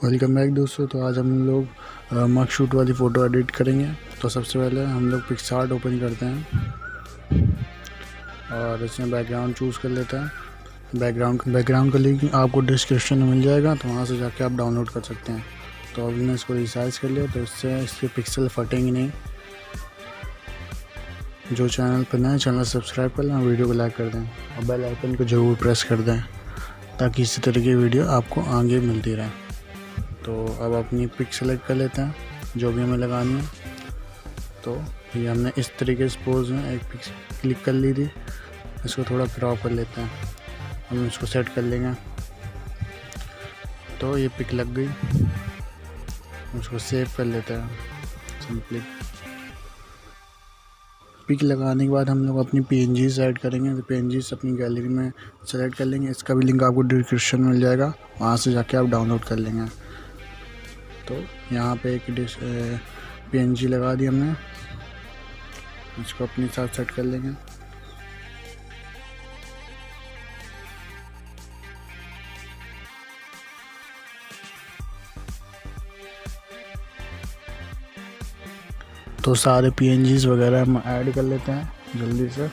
Welcome back दोस्तों। तो आज हम लोग मगशूट वाली फ़ोटो एडिट करेंगे। तो सबसे पहले हम लोग पिक्सआर्ट ओपन करते हैं और इसमें बैकग्राउंड चूज़ कर लेते हैं। बैकग्राउंड का लिंक आपको डिस्क्रिप्शन में मिल जाएगा, तो वहाँ से जाके आप डाउनलोड कर सकते हैं। तो अभी मैंने इसको रिसाइज कर लिया, तो इससे इसके पिक्सल फटेंगे नहीं। जो चैनल पर नए चैनल सब्सक्राइब कर लें, वीडियो को लाइक कर दें और बेल आइकन को ज़रूर प्रेस कर दें, ताकि इसी तरह की वीडियो आपको आगे मिलती रहे। तो अब अपनी पिक सेलेक्ट कर लेते हैं जो भी हमें लगानी है। तो ये हमने इस तरीके से पोज में एक पिक क्लिक कर ली थी, इसको थोड़ा क्रॉप कर लेते हैं। हम इसको सेट कर लेंगे। तो ये पिक लग गई, उसको सेव कर लेते हैं सिंपली। पिक लगाने के बाद हम लोग अपनी PNGs ऐड करेंगे। तो PNGs अपनी गैलरी में सेलेक्ट कर लेंगे। इसका भी लिंक आपको डिस्क्रिप्शन में मिल जाएगा, वहाँ से जाके आप डाउनलोड कर लेंगे। तो यहाँ पे एक PNG लगा दी हमने, इसको अपने साथ सेट कर लेंगे। तो सारे PNGs वगैरह हम ऐड कर लेते हैं जल्दी से।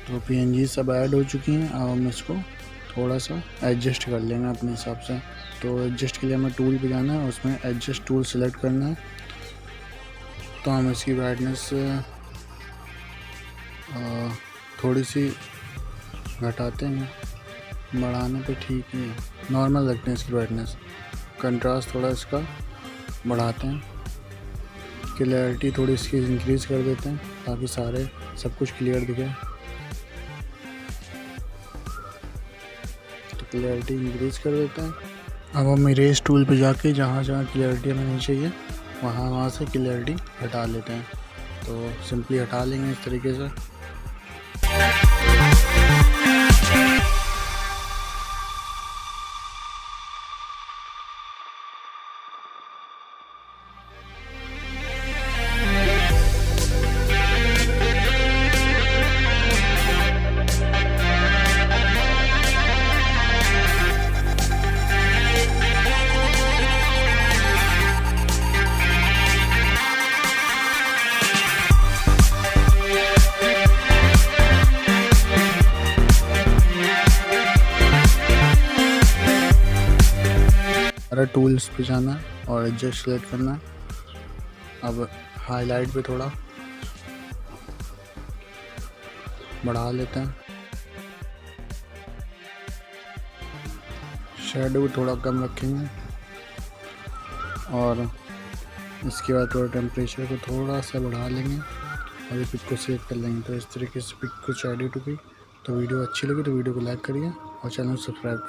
तो PNG सब ऐड हो चुकी हैं। अब हम इसको थोड़ा सा एडजस्ट कर लेंगे अपने हिसाब से। तो एडजस्ट के लिए हमें टूल पे जाना है, उसमें एडजस्ट टूल सेलेक्ट करना है। तो हम इसकी ब्राइटनेस थोड़ी सी घटाते हैं, बढ़ाने पे ठीक ही है, नॉर्मल रखते हैं इसकी ब्राइटनेस। कंट्रास्ट थोड़ा इसका बढ़ाते हैं, क्लियरिटी थोड़ी इसकी इंक्रीज़ कर देते हैं ताकि सारे सब कुछ क्लियर दिखे। तो क्लियरिटी इंक्रीज़ कर देते हैं। अब हम इरेज टूल पे जाके जहाँ जहाँ क्लियरिटी हमें नहीं चाहिए वहाँ से क्लियरिटी हटा लेते हैं। तो सिंपली हटा लेंगे इस तरीके से। टूल्स पे जाना है और एडजस्ट सेलेक्ट करना है। अब हाईलाइट पे थोड़ा बढ़ा लेते हैं, शैडो थोड़ा कम रखेंगे और इसके बाद थोड़ा टेम्परेचर को थोड़ा सा बढ़ा लेंगे और पिक को सेव कर लेंगे। तो इस तरीके से पिक कुछ एडिट हो गई। तो वीडियो अच्छी लगी तो वीडियो को लाइक करिए और चैनल को सब्सक्राइब करिए।